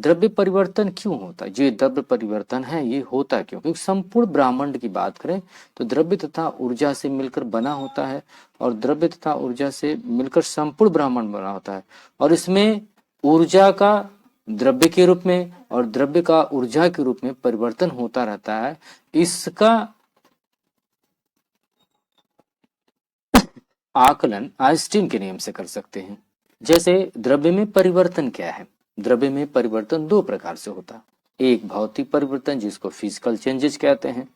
द्रव्य परिवर्तन क्यों होता है? जो ये द्रव्य परिवर्तन है ये होता क्यों? क्योंकि संपूर्ण ब्रह्मांड की बात करें तो द्रव्य तथा ऊर्जा से मिलकर बना होता है, और द्रव्य तथा ऊर्जा से मिलकर संपूर्ण ब्रह्मांड बना होता है। और इसमें ऊर्जा का द्रव्य के रूप में और द्रव्य का ऊर्जा के रूप में परिवर्तन होता रहता है। इसका आकलन आइंस्टीन के नियम से कर सकते हैं। जैसे द्रव्य में परिवर्तन क्या है? द्रव्य में परिवर्तन दो प्रकार से होता है। एक भौतिक परिवर्तन जिसको फिजिकल चेंजेस कहते हैं,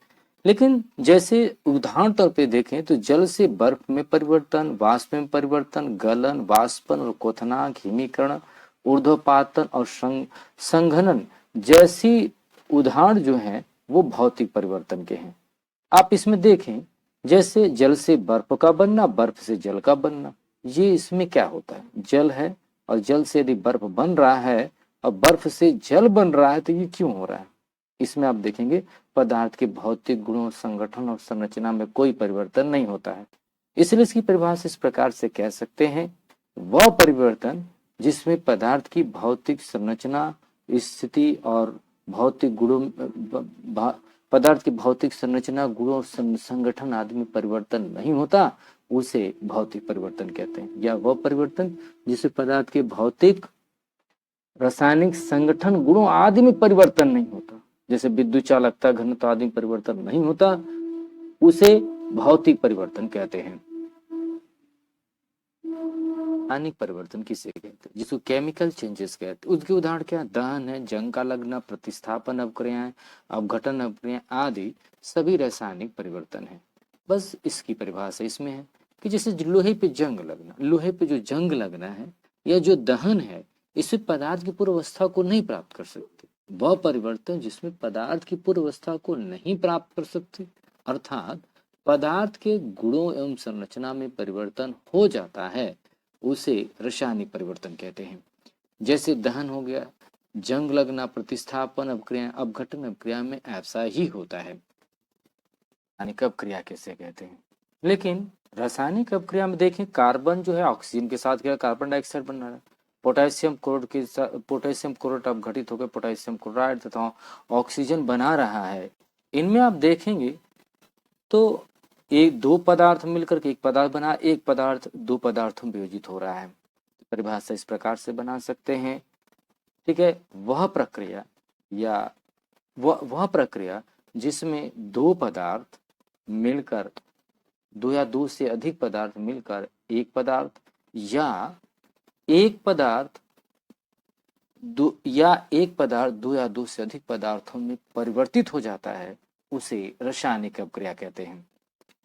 लेकिन जैसे उदाहरण तौर पे देखें तो जल से बर्फ में परिवर्तन, वाष्प में परिवर्तन, गलन, वाष्पन और क्वथनांक, हिमीकरण, ऊर्ध्वपातन और संघनन जैसी उदाहरण जो है वो भौतिक परिवर्तन के हैं। आप इसमें देखें जैसे जल से बर्फ का बनना, बर्फ से जल का बनना, ये इसमें क्या होता है? जल है और जल से यदि बर्फ बन रहा है और बर्फ से जल बन रहा है तो ये क्यों हो रहा है? इसमें आप देखेंगे पदार्थ के भौतिक गुणों, संगठन और संरचना में कोई परिवर्तन नहीं होता है। इसलिए इसकी परिभाषा इस प्रकार से कह सकते हैं, वह परिवर्तन जिसमें पदार्थ की भौतिक संरचना, स्थिति और भौतिक गुणों, पदार्थ की भौतिक संरचना, गुणों, संगठन आदि में परिवर्तन नहीं होता, उसे भौतिक परिवर्तन कहते हैं। या वह परिवर्तन जिससे पदार्थ के भौतिक, रासायनिक, संगठन, गुणों आदि में परिवर्तन नहीं होता, जैसे विद्युत चालकता, घनत्व आदि में परिवर्तन नहीं होता, उसे भौतिक परिवर्तन कहते हैं। रासायनिक परिवर्तन किसे कहते हैं? जिसको केमिकल चेंजेस कहते हैं। उसके उदाहरण क्या? दहन है, जंग का लगना, प्रतिस्थापन अपक्रियाएं, अपघटन अपक्रियाएं आदि सभी रासायनिक परिवर्तन है। बस इसकी परिभाषा इसमें है कि जैसे लोहे पे जंग लगना, लोहे पे जो जंग लगना है या जो दहन है, इससे पदार्थ की पूर्वावस्था को नहीं प्राप्त कर सकते। वह परिवर्तन जिसमें पदार्थ की पूर्वावस्था को नहीं प्राप्त कर सकते, अर्थात पदार्थ के गुणों एवं संरचना में परिवर्तन हो जाता है, उसे रासायनिक परिवर्तन कहते हैं। जैसे दहन हो गया, जंग लगना, प्रतिस्थापन अपक्रिया, अपघटन अपक्रिया में ऐसा ही होता है। रासायनिक अपक्रिया कैसे कहते हैं? लेकिन रासायनिक अपक्रिया में देखें, कार्बन जो है ऑक्सीजन के साथ क्या कार्बन डाइऑक्साइड बन रहा है, पोटेशियम क्लोराइड के साथ पोटेशियम क्लोराइड अपघटित होकर पोटेशियम क्लोराइड तथा ऑक्सीजन बना रहा है। इनमें आप देखेंगे तो एक दो पदार्थ मिलकर के एक पदार्थ बना, एक पदार्थ दो पदार्थों में वियोजित हो रहा है। परिभाषा इस प्रकार से बना सकते हैं, ठीक है। वह प्रक्रिया या वह प्रक्रिया जिसमें दो पदार्थ मिलकर, दो या दो से अधिक पदार्थ मिलकर एक पदार्थ, या एक पदार्थ दो या दो से अधिक पदार्थों में परिवर्तित हो जाता है, उसे रासायनिक अपक्रिया कहते हैं।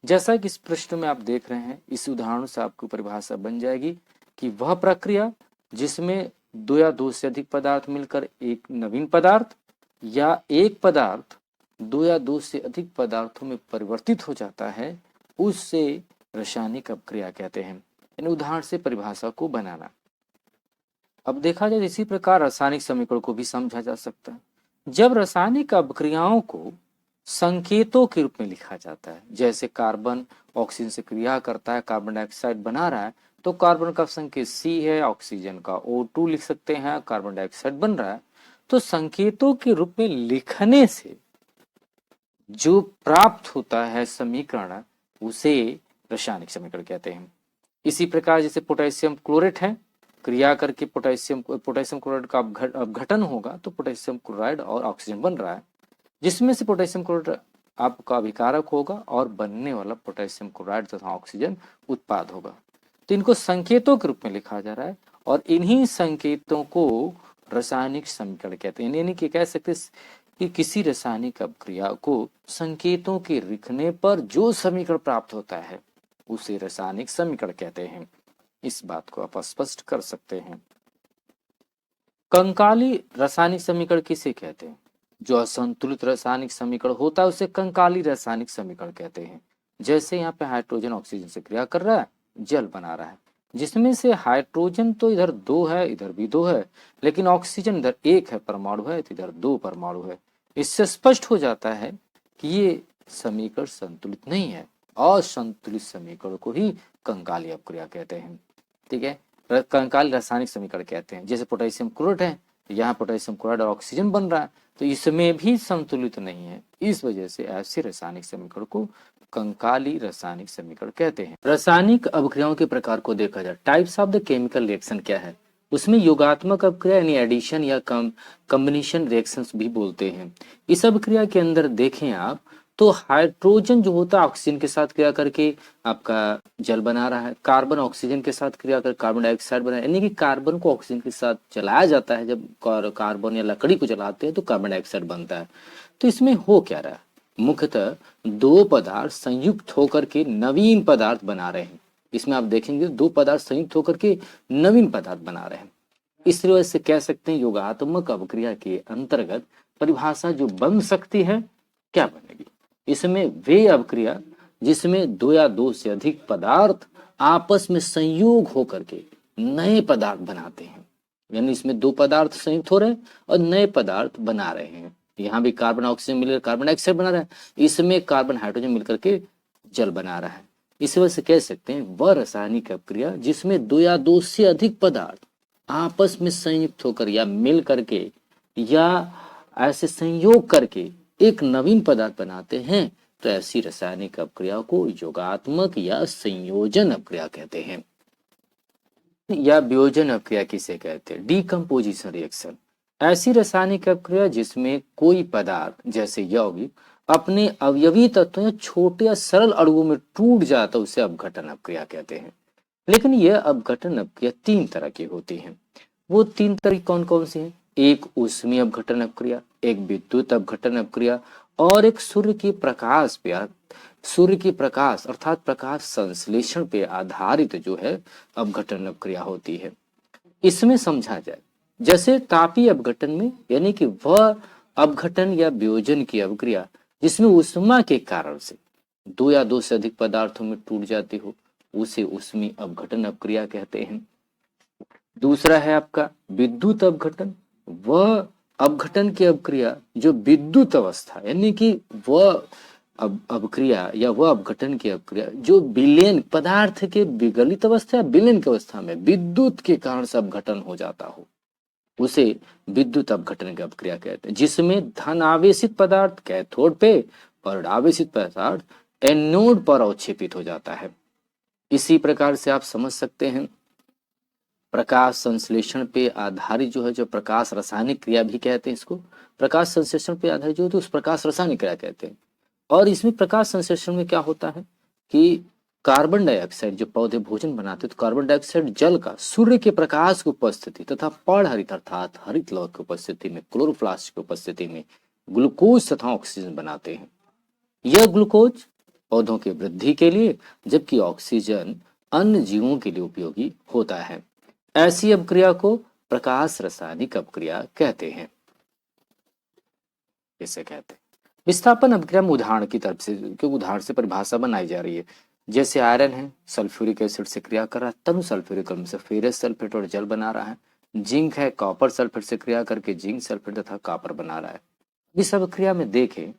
जैसा कि इस प्रश्न में आप देख रहे हैं, इस उदाहरण से आपको परिभाषा बन जाएगी कि वह प्रक्रिया जिसमें दो या दो से अधिक पदार्थ मिलकर एक नवीन पदार्थ, या एक पदार्थ दो या दो से अधिक पदार्थों में परिवर्तित हो जाता है, उससे रासायनिक अपक्रिया कहते हैं। इन उदाहरण से परिभाषा को बनाना। अब देखा जाए इसी प्रकार रासायनिक समीकरण को भी समझा जा सकता है। जब रासायनिक अपक्रियाओं को संकेतों के रूप में लिखा जाता है, जैसे कार्बन ऑक्सीजन से क्रिया करता है, कार्बन डाइऑक्साइड बना रहा है, तो कार्बन का संकेत C है, ऑक्सीजन का O2 लिख सकते हैं, कार्बन डाइऑक्साइड बन रहा है। तो संकेतों के रूप में लिखने से जो प्राप्त होता है समीकरण, उसे रासायनिक समीकरण कहते हैं। इसी प्रकार जैसे पोटेशियम क्लोरेट है, क्रिया करके पोटेशियम क्लोराइड का अपघटन होगा तो पोटेशियम क्लोराइड और ऑक्सीजन बन रहा है, जिसमें से पोटेशियम क्लोराइड आपका अभिकारक होगा और बनने वाला पोटेशियम क्लोराइड तथा ऑक्सीजन उत्पाद होगा। तो इनको संकेतों के रूप में लिखा जा रहा है, और इन्हीं संकेतों को रासायनिक समीकरण कहते हैं। यानी कि कह सकते कि किसी रासायनिक अपक्रिया को संकेतों के लिखने पर जो समीकरण प्राप्त होता है, उसे रासायनिक समीकरण कहते हैं। इस बात को आप स्पष्ट कर सकते हैं। कंकाली रासायनिक समीकरण किसे कहते हैं? जो असंतुलित रासायनिक समीकरण होता है उसे कंकाली रासायनिक समीकरण कहते हैं। जैसे यहाँ पे हाइड्रोजन ऑक्सीजन से क्रिया कर रहा है, जल बना रहा है, जिसमें से हाइड्रोजन तो इधर दो है, इधर भी दो है, लेकिन ऑक्सीजन इधर एक है परमाणु है, तो इधर दो परमाणु है। इससे स्पष्ट हो जाता है कि ये समीकरण संतुलित नहीं है। असंतुलित समीकरण को ही कंकाली अपक्रिया कहते हैं, ठीक है, कंकाली रासायनिक समीकरण कहते हैं। जैसे पोटेशियम क्लोराइड है, यहाँ पोटेशियम क्लोराइड और ऑक्सीजन बन रहा है, तो इसमें भी संतुलित नहीं है। इस वजह से ऐसे रासायनिक समीकरण को कंकाली रासायनिक समीकरण कहते हैं। रासायनिक अभिक्रियाओं के प्रकार को देखा जाए, types of the chemical reaction क्या है, उसमें योगात्मक अभिक्रिया यानी एडिशन या कॉम्बिनेशन रिएक्शंस भी बोलते हैं। इस अभिक्रिया के अंदर देखें आप तो हाइड्रोजन जो होता है ऑक्सीजन के साथ क्रिया करके आपका जल बना रहा है, कार्बन ऑक्सीजन के साथ क्रिया कर कार्बन डाइऑक्साइड बना, यानी कि कार्बन को ऑक्सीजन के साथ जलाया जाता है, जब कार्बन या लकड़ी को जलाते हैं तो कार्बन डाइऑक्साइड बनता है। तो इसमें हो क्या रहा है, मुख्यतः दो पदार्थ संयुक्त होकर के नवीन पदार्थ बना रहे हैं। इसमें आप देखेंगे दो पदार्थ संयुक्त होकर के नवीन पदार्थ बना रहे हैं। इस वजह से कह सकते हैं योगात्मक अभिक्रिया के अंतर्गत परिभाषा जो बन सकती है क्या बनेगी, इसमें वे अभिक्रिया जिसमें दो या दो से अधिक पदार्थ आपस में संयोग होकर के नए पदार्थ बनाते हैं, यानी इसमें दो पदार्थ संयुक्त हो रहे हैं और नए पदार्थ बना रहे हैं। यहाँ भी कार्बन ऑक्सीजन मिलकर कार्बन डाइऑक्साइड बना रहा है, इसमें कार्बन हाइड्रोजन मिलकर के जल बना रहा है। इस वजह से कह सकते हैं वह रासायनिक अभिक्रिया जिसमें दो या दो से अधिक पदार्थ आपस में संयुक्त होकर या मिल करके या ऐसे संयोग करके एक नवीन पदार्थ बनाते हैं, तो ऐसी रासायनिक अभिक्रिया को योगात्मक या संयोजन अभिक्रिया कहते हैं। या वियोजन अभिक्रिया किसे कहते हैं, डीकम्पोजिशन रिएक्शन। ऐसी रासायनिक अभिक्रिया जिसमें कोई पदार्थ जैसे यौगिक अपने अवयवी तत्वों या छोटे या सरल अणुओं में टूट जाता है, उसे अपघटन अभिक्रिया कहते हैं। लेकिन यह अपघटन अभिक्रिया तीन तरह की होती हैं। वो तीन तरह कौन कौन सी हैं, एक ऊष्मीय अपघटन अभिक्रिया, एक विद्युत अपघटन अभिक्रिया और एक सूर्य की प्रकाश अर्थात प्रकाश संश्लेषण पे आधारित जो है अपघटन अभिक्रिया होती है। इसमें समझा जाए जैसे तापीय अपघटन में, यानी कि वह अपघटन या वियोजन की अभिक्रिया जिसमें ऊष्मा के कारण से दो या दो से अधिक पदार्थों में टूट जाती हो, उसे ऊष्मीय अपघटन अभिक्रिया कहते हैं। दूसरा है आपका विद्युत अपघटन, वह अपघटन की अभिक्रिया जो विद्युत अवस्था यानी कि वह अभिक्रिया या वह अपघटन की अभिक्रिया जो विलयन पदार्थ के विगलित अवस्था या विलयन की अवस्था में विद्युत के कारण से अपघटन हो जाता हो, उसे विद्युत अपघटन की अभिक्रिया कहते हैं। जिसमें धन आवेशित पदार्थ कैथोड पे और आवेशित पदार्थ एनोड पर अवक्षेपित हो जाता है। इसी प्रकार से आप समझ सकते हैं प्रकाश संश्लेषण पे आधारित जो है, जो प्रकाश रासायनिक क्रिया भी कहते हैं इसको, प्रकाश संश्लेषण पे आधारित जो है तो उस प्रकाश रासायनिक क्रिया कहते हैं। और इसमें प्रकाश संश्लेषण में क्या होता है कि कार्बन डाइऑक्साइड जो पौधे भोजन बनाते हैं, तो कार्बन डाइऑक्साइड जल का सूर्य के प्रकाश की उपस्थिति तथा पर्णहरित अर्थात हरित लौह की उपस्थिति में, क्लोरोप्लास्ट की उपस्थिति में ग्लूकोज तथा ऑक्सीजन बनाते हैं। यह ग्लूकोज पौधों की वृद्धि के लिए जबकि ऑक्सीजन अन्य जीवों के लिए उपयोगी होता है। ऐसी अभिक्रिया को प्रकाश रासायनिक अभिक्रिया कहते हैं। इसे कहते हैं विस्थापन अभिक्रिया में उदाहरण की तरफ से, क्योंकि उदाहरण से परिभाषा बनाई जा रही है। जैसे आयरन है सल्फ्यूरिक एसिड से क्रिया कर रहा है, तनु सल्फ्यूरिक अम्ल से फेरस सल्फेट और जल बना रहा है। जिंक है कॉपर सल्फेट से क्रिया करके जिंक सल्फेट तथा कॉपर बना रहा है। इस अभिक्रिया में देखें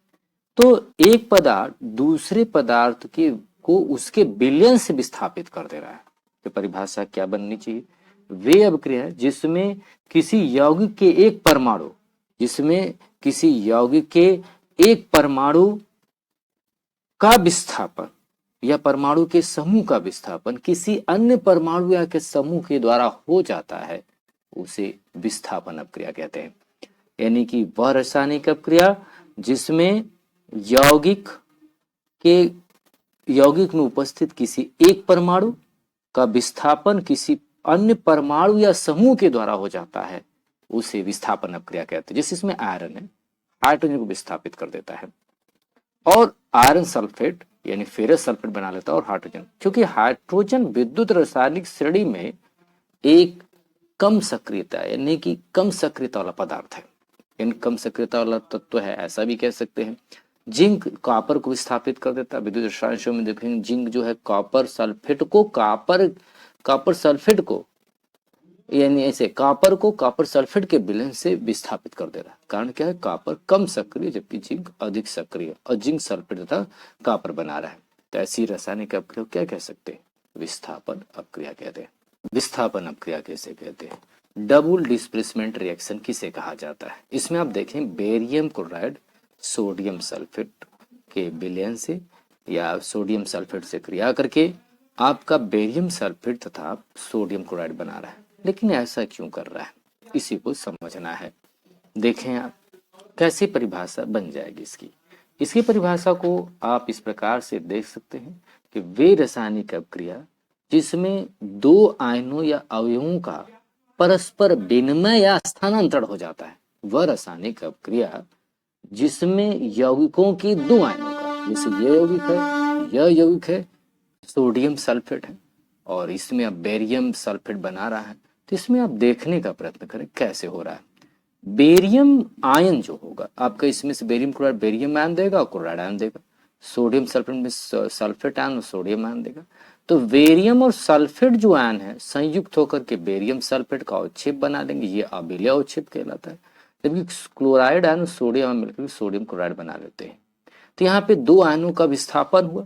तो एक पदार्थ दूसरे पदार्थ के को उसके विलयन से विस्थापित कर दे रहा है। तो परिभाषा क्या बननी चाहिए, वे अभिक्रिया है जिसमें किसी यौगिक के एक परमाणु, जिसमें किसी यौगिक के एक परमाणु का विस्थापन या परमाणु के समूह का विस्थापन किसी अन्य परमाणु या के समूह के द्वारा हो जाता है, उसे विस्थापन अभिक्रिया कहते हैं। यानी कि वह रासायनिक अभिक्रिया जिसमें यौगिक में उपस्थित किसी एक परमाणु का विस्थापन किसी अन्य परमाणु या समूह के द्वारा हो जाता है, उसे विस्थापन अभिक्रिया कहते हैं। जैसे इसमें आयरन है, हाइड्रोजन को विस्थापित कर देता है और आयरन सल्फेट यानी फेरस सल्फेट बना लेता है और हाइड्रोजन, क्योंकि हाइड्रोजन विद्युत रासायनिक श्रेणी में एक कम सक्रियता यानी कि कम सक्रियता वाला पदार्थ है, इन कम सक्रियता वाला तत्व है, ऐसा भी कह सकते हैं। जिंक कॉपर को विस्थापित कर देता है। विद्युत रसायन में देखेंगे जिंक जो है कॉपर सल्फेट को यानी ऐसे कॉपर को कॉपर सल्फेट के विलयन से विस्थापित कर दे रहा है। कारण क्या है, कॉपर कम सक्रिय जबकि जिंक अधिक सक्रिय और जिंक सल्फेट तथा कॉपर बना रहा है। तो ऐसी रासायनिक अभिक्रिया क्या कह सकते हैं, विस्थापन अभिक्रिया कहते हैं। विस्थापन अभिक्रिया कैसे कहते हैं, डबल डिस्प्लेसमेंट रिएक्शन किसे कहा जाता है? इसमें आप देखें बेरियम क्लोराइड सोडियम सल्फेट के विलयन से या सोडियम सल्फेट से क्रिया करके आपका बेरियम सल्फेट तथा सोडियम क्लोराइड बना रहा है। लेकिन ऐसा क्यों कर रहा है, इसी को समझना है। देखें आप कैसे परिभाषा बन जाएगी इसकी। इसकी परिभाषा को आप इस प्रकार से देख सकते हैं कि वे रासायनिक अभिक्रिया जिसमें दो आयनों या अवयवों का परस्पर विनिमय या स्थानांतरण हो जाता है, वह रासायनिक अभिक्रिया जिसमें यौगिकों की दो आयनों का, जैसे ये यौगिक है, यह यौगिक है, सोडियम सल्फेट है और इसमें अब बेरियम सल्फेट बना रहा है। तो इसमें आप देखने का प्रयत्न करें कैसे हो रहा है। बेरियम आयन जो होगा आपका, इसमें से बेरियम क्लोराइड बेरियम आयन देगा और क्लोराइड आयन देगा, सोडियम सल्फेट में सल्फेट आयन और सोडियम आयन देगा। तो बेरियम और सल्फेट जो आयन है संयुक्त होकर के बेरियम सल्फेट का अवक्षेप बना लेंगे, ये अभिलय अवक्षेप कहलाता है। जबकि क्लोराइड आयन और सोडियम आयन मिलकर सोडियम क्लोराइड बना लेते हैं। तो यहाँ पे दो आयनों का विस्थापन हुआ,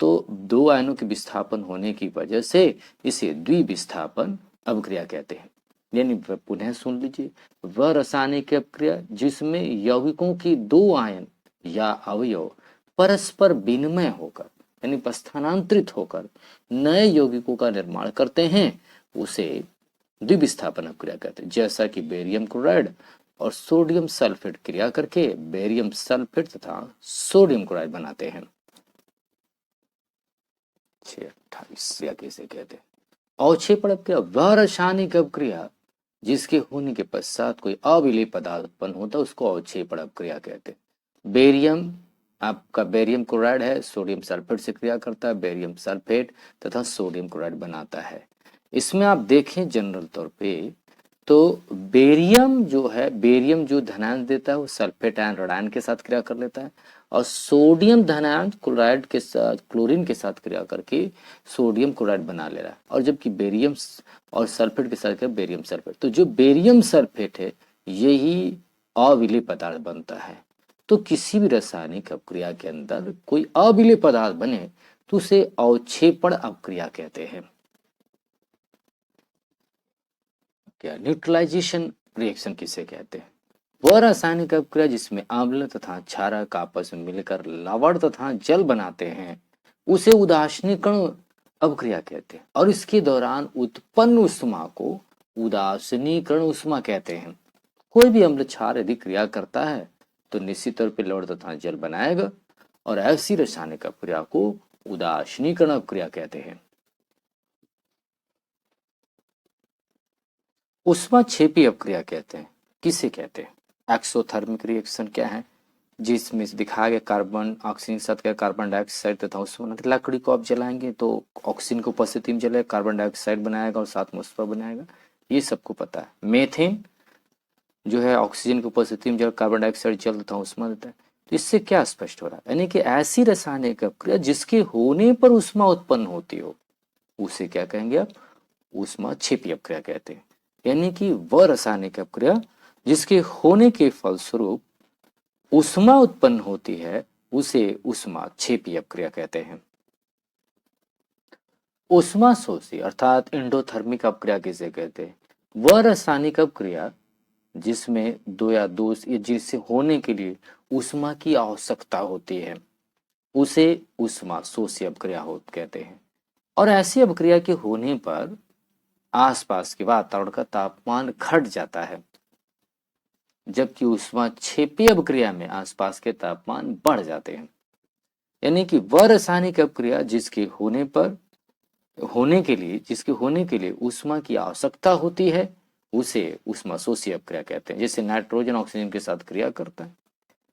तो दो आयनों के विस्थापन होने की वजह से इसे द्विविस्थापन अभिक्रिया कहते हैं। यानी पुनः सुन लीजिए, वह रासायनिक अभिक्रिया जिसमें यौगिकों की दो आयन या अवयव परस्पर विनिमय होकर यानी स्थानांतरित होकर नए यौगिकों का निर्माण करते हैं, उसे द्विविस्थापन अभिक्रिया कहते हैं। जैसा कि बेरियम क्लोराइड और सोडियम सल्फेट क्रिया करके बेरियम सल्फेट तथा सोडियम क्लोराइड बनाते हैं। 628 क्रिया किसे कहते हैं? अवक्षेपण अभिक्रिया वह रासायनिक अभिक्रिया जिसके होने के पश्चात कोई अविलेय पदार्थ उत्पन्न होता है, उसको अवक्षेपण अभिक्रिया कहते हैं। बेरियम आपका बेरियम क्लोराइड है, सोडियम सल्फेट से क्रिया करता है, बेरियम सल्फेट तथा सोडियम क्लोराइड बनाता है। इसमें आप देखें जनरल तौर पे तो बेरियम जो है, बेरियम जो धनायन देता है वो सल्फेट आयन ऋणायन के साथ क्रिया कर लेता है और सोडियम धनायन क्लोराइड के साथ क्लोरीन के साथ क्रिया करके सोडियम क्लोराइड बना ले रहा है। और जबकि बेरियम और सल्फेट के साथ बेरियम सल्फेट, तो जो बेरियम सल्फेट है यही अविलेय पदार्थ बनता है। तो किसी भी रासायनिक अभिक्रिया के अंदर कोई अविलेय पदार्थ बने तो उसे अवक्षेपण अभिक्रिया कहते हैं। क्या न्यूट्रलाइजेशन रिएक्शन किसे कहते हैं? वह रासायनिक अभिक्रिया जिसमें अम्ल तथा क्षारक आपस में मिलकर लवण तथा जल बनाते हैं, उसे उदासीनीकरण अभिक्रिया कहते हैं। और इसके दौरान उत्पन्न उष्मा को उदासीनीकरण उष्मा कहते हैं। कोई भी अम्ल क्षार यदि क्रिया करता है तो निश्चित तौर पर लवण तथा जल बनाएगा और ऐसी रासायनिक अभिक्रिया को उदासीनीकरण अभिक्रिया कहते हैं। उष्माक्षेपी अभिक्रिया कहते हैं किसे कहते हैं? एक्सोथर्मिक रिएक्शन क्या है? जिसमें दिखाया गया कार्बन ऑक्सीजन के साथ कार्बन डाइऑक्साइड तथा उष्मा। लकड़ी को आप जलाएंगे तो ऑक्सीजन को उपस्थिति में जलाएगा, कार्बन डाइऑक्साइड बनाएगा और साथ में उष्मा बनाएगा, ये सबको पता है। मेथेन जो है ऑक्सीजन की उपस्थिति में जब कार्बन डाइऑक्साइड जल तथा उष्मा देता है। तो इससे क्या स्पष्ट हो रहा है? यानी कि ऐसी रासायनिक अभिक्रिया जिसके होने पर उष्मा उत्पन्न होती हो उसे क्या कहेंगे आप? उष्माक्षेपी अभिक्रिया कहते हैं। यानी कि वह रासायनिक अभिक्रिया जिसके होने के फलस्वरूप उष्मा उत्पन्न होती है उसे उष्माक्षेपी अभिक्रिया कहते हैं। उष्मा शोषी अर्थात एंडोथर्मिक अभिक्रिया किसे कहते हैं? वह रासायनिक अभिक्रिया जिसमें दो या दो जिससे होने के लिए उष्मा की आवश्यकता होती है उसे उष्मा शोषी अभिक्रिया कहते हैं। और ऐसी अभिक्रिया के होने पर आसपास के वातावरण का तापमान घट जाता है, जबकि उष्माक्षेपी अभिक्रिया में आसपास के तापमान बढ़ जाते हैं। यानी कि वह रासायनिक अभिक्रिया जिसके होने के लिए उष्मा की आवश्यकता होती है उसे उष्मा शोषी अभिक्रिया कहते हैं। जैसे नाइट्रोजन ऑक्सीजन के साथ क्रिया करता है,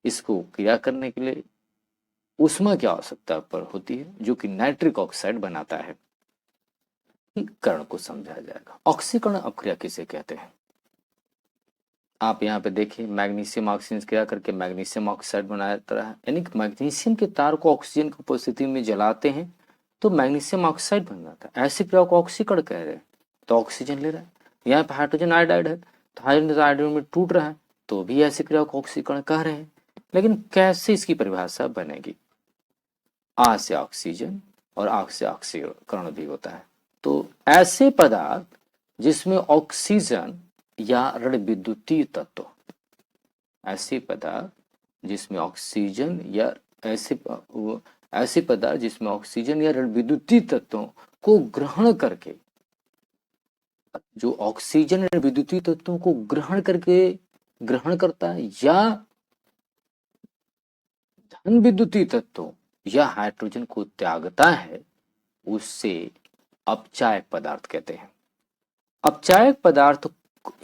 इसको क्रिया करने के लिए उष्मा की आवश्यकता पर होती है जो कि नाइट्रिक ऑक्साइड बनाता है। कर्ण को समझा जाएगा। ऑक्सीकरण अभिक्रिया किसे कहते हैं? आप यहाँ पे देखिए मैग्नीशियम ऑक्सीजन क्रिया करके मैग्नीशियम ऑक्साइड बनाता है। यानी कि मैग्नीशियम के तार को ऑक्सीजन की उपस्थिति में जलाते हैं तो मैग्नीशियम ऑक्साइड बन जाता है। ऐसी क्रिया को ऑक्सीकरण कह रहे हैं। तो ऑक्सीजन ले रहा है, यहाँ पे हाइड्रोजन आयोडाइड है तो हाइड्रोजन आयोडाइड में टूट रहा है तो भी ऐसी क्रिया को ऑक्सीकरण कह रहे हैं। लेकिन कैसे इसकी परिभाषा बनेगी? आ से ऑक्सीजन और आग से ऑक्सीकरण भी होता है। तो ऐसे पदार्थ जिसमें ऑक्सीजन या ऋण विद्युतीय तत्व, ऐसे पदार्थ जिसमें ऑक्सीजन या ऐसे पदार्थ जिसमें ऑक्सीजन या ऋण विद्युतीय तत्वों को ग्रहण करके, जो ऑक्सीजन या विद्युतीय तत्वों को ग्रहण करता है या धन विद्युतीय तत्वों या हाइड्रोजन को त्यागता है, उससे अपचायक पदार्थ कहते हैं। अपचायक पदार्थ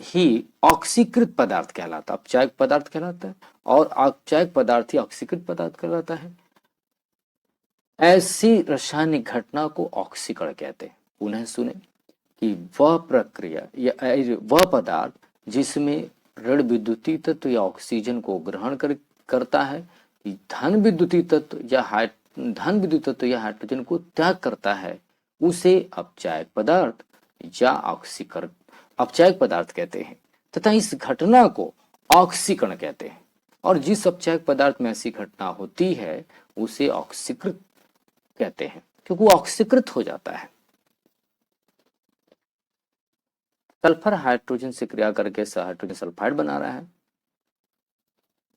ही ऑक्सीकृत पदार्थ कहलाता है, अपचायक पदार्थ कहलाता है, और अपचायक पदार्थ ही ऑक्सीकृत पदार्थ कहलाता है। ऐसी रासायनिक घटना को ऑक्सीकरण कहते हैं। पुनः सुने कि वह प्रक्रिया या वह पदार्थ जिसमें ऋण विद्युतीय तत्व या ऑक्सीजन को ग्रहण करता है, धन विद्युतीय तत्व या हाइड्रोजन को त्याग करता है, उसे अपचायक पदार्थ या ऑक्सीकरण अपचायक पदार्थ कहते हैं, तथा इस घटना को ऑक्सीकरण कहते हैं। और जिस अपचायक पदार्थ में ऐसी घटना होती है उसे ऑक्सीकृत कहते हैं, क्योंकि वो ऑक्सीकृत हो जाता है। सल्फर हाइड्रोजन से क्रिया करके हाइड्रोजन सल्फाइड बना रहा है,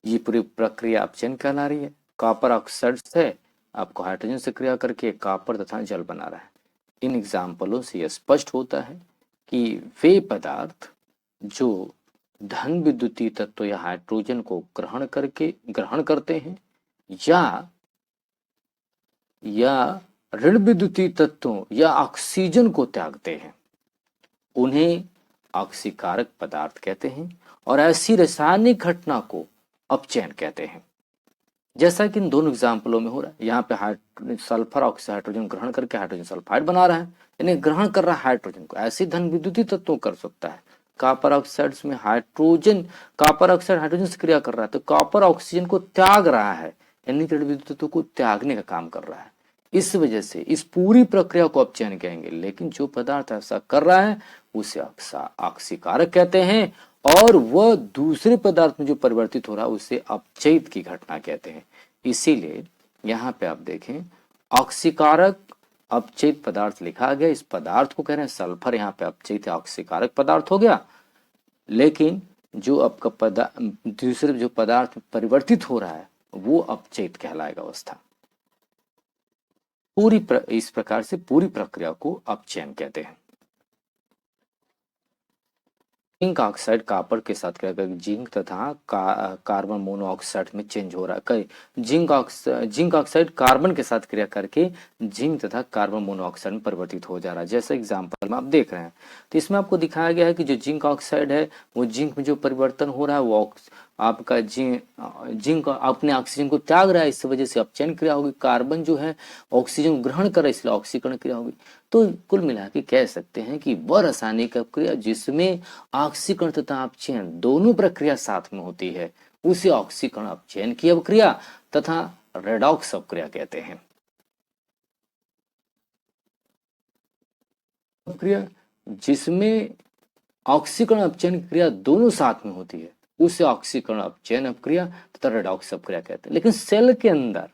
ये पूरी प्रक्रिया अपचयन कहला रही है। कॉपर ऑक्साइड से आपको हाइड्रोजन से क्रिया करके कॉपर तथा जल बना रहा है। इन एग्जाम्पलों से यह स्पष्ट होता है कि वे पदार्थ जो धन विद्युतीय तत्व या हाइड्रोजन को ग्रहण करते हैं या ऋण विद्युतीय तत्वों या ऑक्सीजन को त्यागते हैं, उन्हें ऑक्सीकारक पदार्थ कहते हैं, और ऐसी रासायनिक घटना को अपचयन कहते हैं। जैसा कि इन दोनों एग्जाम्पलों में हो रहा है, यहाँ पे सल्फर ऑक्साइड हाइड्रोजन ग्रहण करके हाइड्रोजन सल्फाइड बना रहा है, यानी ग्रहण कर रहा है हाइड्रोजन को। ऐसे धन विद्युतीय तत्वों कर सकता है। कॉपर ऑक्साइड में कॉपर ऑक्साइड हाइड्रोजन से क्रिया कर रहा है, तो कॉपर ऑक्सीजन को त्याग रहा है, यानी ऋण विद्युतीय तत्व को त्यागने का काम कर रहा है। इस वजह से इस पूरी प्रक्रिया को अपचयन कहेंगे। लेकिन जो पदार्थ ऐसा कर रहा है उसे ऑक्सीकारक कहते हैं, और वह दूसरे पदार्थ में जो परिवर्तित हो रहा है उसे अपचयित की घटना कहते हैं। इसीलिए यहाँ पे आप देखें ऑक्सीकारक अपचयित पदार्थ लिखा गया। इस पदार्थ को कह रहे हैं सल्फर, यहाँ पे अपचयित ऑक्सीकारक पदार्थ हो गया। लेकिन जो आपका दूसरे जो पदार्थ परिवर्तित हो रहा है वो अपचयित कहलाएगा अवस्था। इस प्रकार से पूरी प्रक्रिया को अपचयन कहते हैं। जिंक ऑक्साइड कॉपर के साथ क्रिया करके जिंक तथा कार्बन मोनोऑक्साइड में चेंज हो रहा है। जिंक ऑक्साइड कार्बन के साथ क्रिया करके जिंक तथा कार्बन मोनोऑक्साइड में परिवर्तित हो जा रहा है, जैसे एग्जांपल में आप देख रहे हैं। तो इसमें आपको दिखाया गया है कि जो जिंक ऑक्साइड है वो जिंक में जो परिवर्तन हो रहा है वो आपका जिंक अपने ऑक्सीजन को त्याग रहा है, इस वजह से अपचयन क्रिया होगी। कार्बन जो है ऑक्सीजन ग्रहण कर रहा है, इसलिए ऑक्सीकरण क्रिया होगी। तो कुल मिला के कह सकते हैं कि वह रासायनिक अपक्रिया जिसमें ऑक्सीकरण तथा अपचयन दोनों प्रक्रिया साथ में होती है उसे ऑक्सीकरण अपचयन की अपक्रिया तथा रेडॉक्स अपक्रिया कहते हैं। अपक्रिया जिसमें ऑक्सीकरण अपचयन क्रिया दोनों साथ में होती है उसे ऑक्सीकरण अपचयन अपक्रिया तथा रेडॉक्स अपक्रिया कहते हैं। लेकिन सेल के अंदर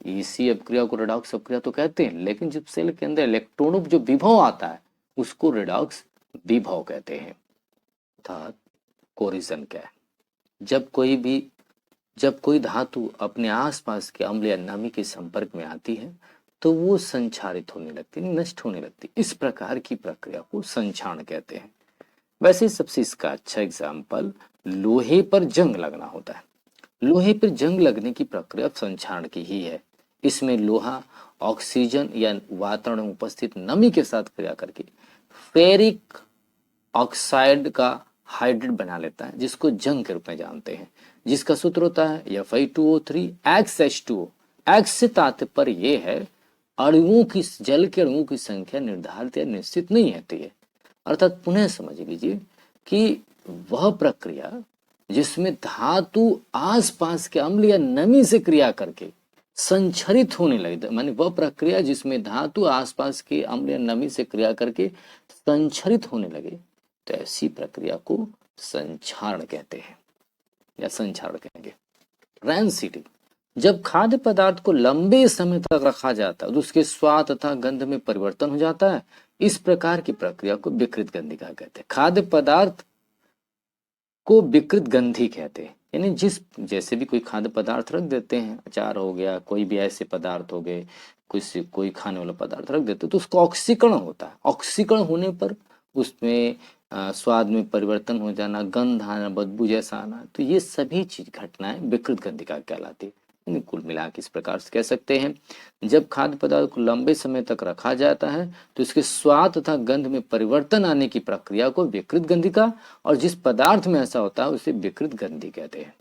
इसी अपक्रिया को रेडॉक्स अपक्रिया तो कहते हैं, लेकिन जब सेल के अंदर इलेक्ट्रॉनों जो विभव आता है उसको रेडॉक्स विभव कहते हैं। अर्थात कोरिजन क्या है, जब कोई धातु अपने आसपास के अम्ल या नमी के संपर्क में आती है तो वो संक्षारित होने लगती है, नष्ट होने लगती है। इस प्रकार की प्रक्रिया को संक्षारण कहते हैं। वैसे सबसे इसका अच्छा एग्जाम्पल लोहे पर जंग लगना होता है। लोहे पर जंग लगने की प्रक्रिया संक्षारण की ही है। इसमें लोहा ऑक्सीजन या वातावरण में उपस्थित नमी के साथ क्रिया करके फेरिक ऑक्साइड का हाइड्रेट बना लेता है, जिसको जंग के रूप में जानते हैं, जिसका सूत्र होता है Fe2O3 XH2O। X से तात्पर्य ये है अणुओं की, जल के अणुओं की संख्या निर्धारित या निश्चित नहीं होती है। अर्थात पुनः समझ लीजिए कि वह प्रक्रिया जिसमें धातु आसपास के अम्ल या नमी से क्रिया करके संचरित होने लगे, माने वह प्रक्रिया जिसमें धातु आसपास के अम्ल या नमी से क्रिया करके संचरित होने लगे, तो ऐसी प्रक्रिया को संक्षारण कहते हैं या संक्षारण कहेंगे। रैंसिटी, जब खाद्य पदार्थ को लंबे समय तक रखा जाता है तो उसके स्वाद तथा गंध में परिवर्तन हो जाता है। इस प्रकार की प्रक्रिया को विकृत गंधिका कहते हैं। खाद्य पदार्थ को विकृत गंधी कहते हैं। यानी जिस जैसे भी कोई खाद्य पदार्थ रख देते हैं, अचार हो गया, कोई भी ऐसे पदार्थ हो गए, कोई खाने वाला पदार्थ रख देते तो उसका ऑक्सीकरण होता है। ऑक्सीकरण होने पर उसमें स्वाद में परिवर्तन हो जाना, गंध आना, बदबू जैसा आना, तो ये सभी चीज घटनाएं विकृत गंधिका कहलाती है। कुल मिला के इस प्रकार से कह सकते हैं, जब खाद्य पदार्थ को लंबे समय तक रखा जाता है तो इसके स्वाद तथा गंध में परिवर्तन आने की प्रक्रिया को विकृत गंधिका, और जिस पदार्थ में ऐसा होता है उसे विकृत गंधी कहते हैं।